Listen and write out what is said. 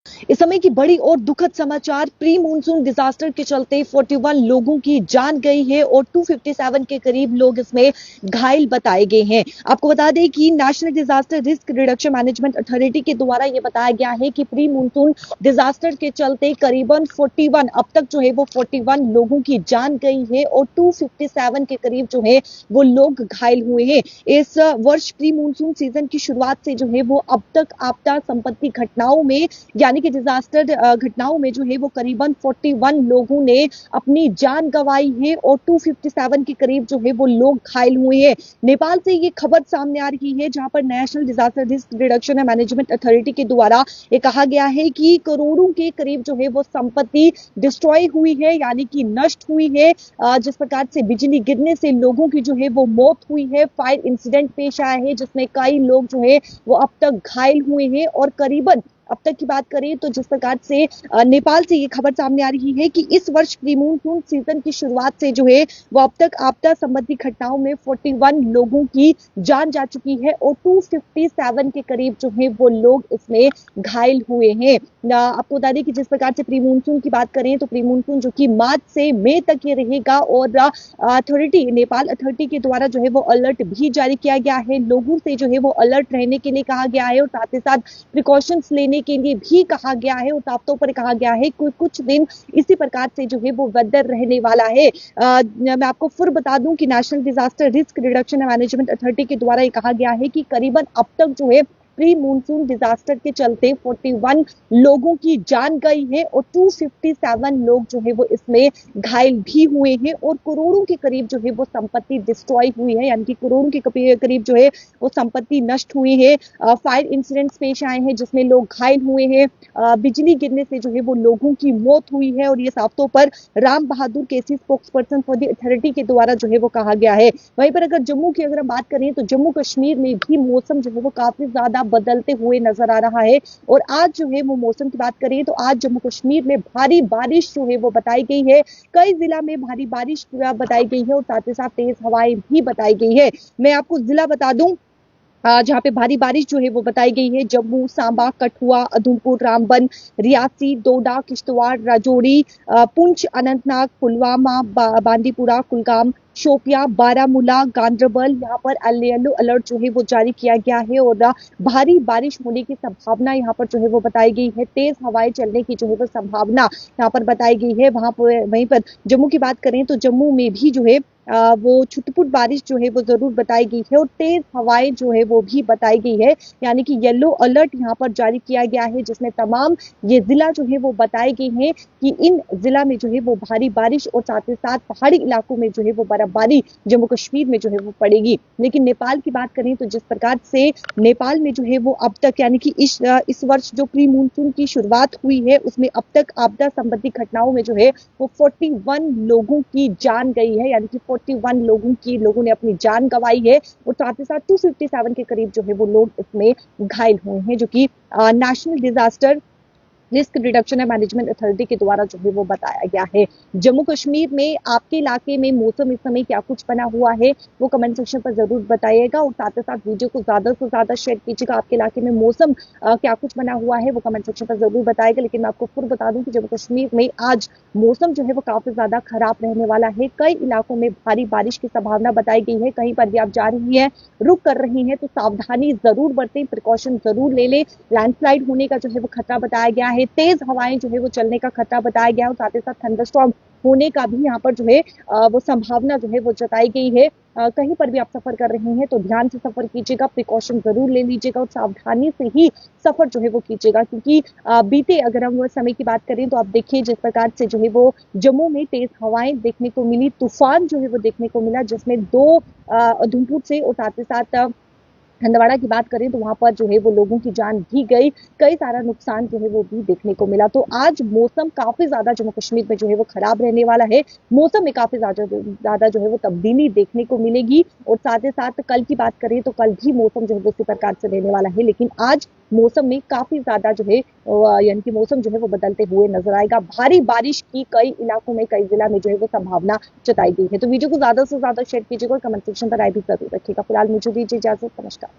इस समय की बड़ी और दुखद समाचार, प्री मानसून डिजास्टर के चलते 41 लोगों की जान गई है और 257 के करीब लोग इसमें घायल बताए गए हैं। आपको बता दें कि national disaster risk reduction management authority के द्वारा यह बताया गया है कि प्री मानसून डिजास्टर के चलते करीबन 41 अब तक जो है वो 41 लोगों की जान गई है और 257 के करीब जो है वो लोग घायल हुए हैं। इस वर्ष प्री मानसून सीजन की शुरुआत से जो है वो अब तक आपदा संपत्ति घटनाओं में यानी कि डिजास्टर घटनाओं में जो है वो करीबन 41 लोगों ने अपनी जान गंवाई है और 257 के करीब जो है वो लोग घायल हुए हैं। नेपाल से ये खबर सामने आ रही है जहां पर national disaster risk reduction and management authority के द्वारा ये कहा गया है कि करोड़ों के करीब जो है वो संपत्ति डिस्ट्रॉय हुई है यानी कि नष्ट हुई है। जिस प्रकार से बिजली गिरने से लोगों की जो है वो मौत हुई है, फायर इंसिडेंट पेश आया है जिसमें कई लोग जो है वो अब तक घायल हुए हैं और करीबन अब तक की बात करें तो जिस प्रकार से नेपाल से ये खबर सामने आ रही है कि इस वर्ष प्री मानसून सीजन की शुरुआत से जो है वो अब तक आपदा संबंधी घटनाओं में 41 लोगों की जान जा चुकी है और 257 के करीब जो है वो लोग इसमें घायल हुए हैं। आपको बता दें कि जिस प्रकार से प्री मानसून की बात करें तो प्री मानसून जो कि मार्च से मई तक ये रहेगा और अथॉरिटी नेपाल अथॉरिटी के द्वारा जो है वो अलर्ट भी जारी किया गया है। लोगों से जो है वो अलर्ट रहने के लिए कहा गया है और साथ ही साथ प्रिकॉशंस लेने के लिए भी कहा गया है और साफ तौर पर कहा गया है कि कुछ दिन इसी प्रकार से जो है वो वेदर रहने वाला है। मैं आपको फिर बता दूं कि national disaster risk reduction and management authority के द्वारा ये कहा गया है कि करीबन अब तक जो है प्री मानसून डिजास्टर के चलते 41 लोगों की जान गई है और 257 लोग जो है वो इसमें घायल भी हुए हैं और करोड़ों के करीब जो है वो संपत्ति डिस्ट्रॉय हुई है यानी कि करोड़ों के करीब जो है वो संपत्ति नष्ट हुई है। फायर इंसिडेंट्स पेश आए हैं जिसमें लोग घायल हुए हैं। बिजली गिरने से जो है वो लोगों की मौत हुई है और ये साफ तौर पर Ram Bahadur KC spokesperson for the authority के द्वारा जो है वो कहा गया है। वहीं पर अगर जम्मू की अगर हम बात करें तो जम्मू कश्मीर में भी मौसम जो है वो काफी ज्यादा बदलते हुए नजर आ रहा है और आज जो है वो मौसम की बात करें तो आज जम्मू कश्मीर में भारी बारिश जो है वो बताई गई है। कई जिला में भारी बारिश बताई गई है और साथ ही साथ तेज हवाएं भी बताई गई है। मैं आपको जिला बता दूं जहाँ पे भारी बारिश जो है वो बताई गई है। जम्मू, सांबा, कठुआ, उधमपुर, रामबन, रियासी, डोडा, किश्तवाड़, राजौरी, पुंछ, अनंतनाग, पुलवामा, बांदीपुरा, कुलगाम, शोपियां, बारामूला, गांदरबल यहाँ पर येलो अलर्ट जो है वो जारी किया गया है और भारी बारिश होने की संभावना यहाँ पर जो है वो बताई गई है। तेज हवाएं चलने की जो है वो संभावना यहाँ पर बताई गई है। वहीं पर जम्मू की बात करें तो जम्मू में भी जो है वो छुटपुट बारिश जो है वो जरूर बताई गई है और तेज हवाएं जो है वो भी बताई गई है यानी कि येलो अलर्ट यहाँ पर जारी किया गया है जिसमें तमाम ये जिला जो है वो बताए गए हैं कि इन जिला में जो है वो भारी बारिश और साथ ही साथ पहाड़ी इलाकों में जो है वो बर्फबारी जम्मू कश्मीर में जो है वो पड़ेगी। लेकिन नेपाल की बात करें तो जिस प्रकार से नेपाल में जो है वो अब तक यानी कि इस वर्ष जो प्री मानसून की शुरुआत हुई है उसमें अब तक आपदा संबंधी घटनाओं में जो है वो 41 लोगों की जान गई है यानी कि 41 लोगों ने अपनी जान गंवाई है और साथ ही साथ 257 के करीब जो है वो लोग इसमें घायल हुए हैं जो कि national disaster risk reduction and management authority के द्वारा जो है वो बताया गया है। जम्मू कश्मीर में आपके इलाके में मौसम इस समय क्या कुछ बना हुआ है वो कमेंट सेक्शन पर जरूर बताइएगा और साथ ही साथ वीडियो को ज्यादा से ज्यादा शेयर कीजिएगा। आपके इलाके में मौसम क्या कुछ बना हुआ है वो कमेंट सेक्शन पर जरूर बताइएगा। लेकिन मैं आपको फिर बता दूं कि जम्मू कश्मीर में आज मौसम जो है वो काफी ज्यादा खराब रहने वाला है। कई इलाकों में भारी बारिश की संभावना बताई गई है। कहीं पर भी आप जा रही है, रुक कर रही है तो सावधानी जरूर बरतें, प्रिकॉशन जरूर ले लें। लैंडस्लाइड होने का जो है वो खतरा बताया गया है। तेज हवाएं जो है वो चलने का खतरा बताया गया है और साथ ही साथ थंडरस्टॉर्म होने का भी यहाँ पर जो है वो संभावना जो है वो जताई गई है। कहीं पर भी आप सफर कर रहे हैं तो ध्यान से सफर कीजिएगा, प्रिकॉशन जरूर ले लीजिएगा और सावधानी से ही सफर जो है वो कीजिएगा क्योंकि बीते अगर हम समय की बात करें तो आप देखिए जिस प्रकार से जो है वो जम्मू में तेज हवाएं देखने को मिली, तूफान जो है वो देखने को मिला जिसमें 2 उधमपुर से और साथ ही साथ हंदवाड़ा की बात करें तो वहां पर जो है वो लोगों की जान भी गई, कई सारा नुकसान जो है वो भी देखने को मिला। तो आज मौसम काफी ज्यादा जम्मू कश्मीर में जो है वो खराब रहने वाला है। मौसम में काफी ज्यादा जो है वो तब्दीली देखने को मिलेगी और साथ ही साथ कल की बात करें तो कल भी मौसम जो है वो इसी प्रकार से रहने वाला है। लेकिन आज मौसम में काफी ज्यादा जो है यानी कि मौसम जो है वो बदलते हुए नजर आएगा। भारी बारिश की कई इलाकों में, कई जिला में जो है वो संभावना जताई गई है। तो वीडियो को ज्यादा से ज्यादा शेयर कीजिएगा और कमेंट सेक्शन पर राय भी जरूर रखिएगा। फिलहाल मुझे दीजिए इजाजत, नमस्कार।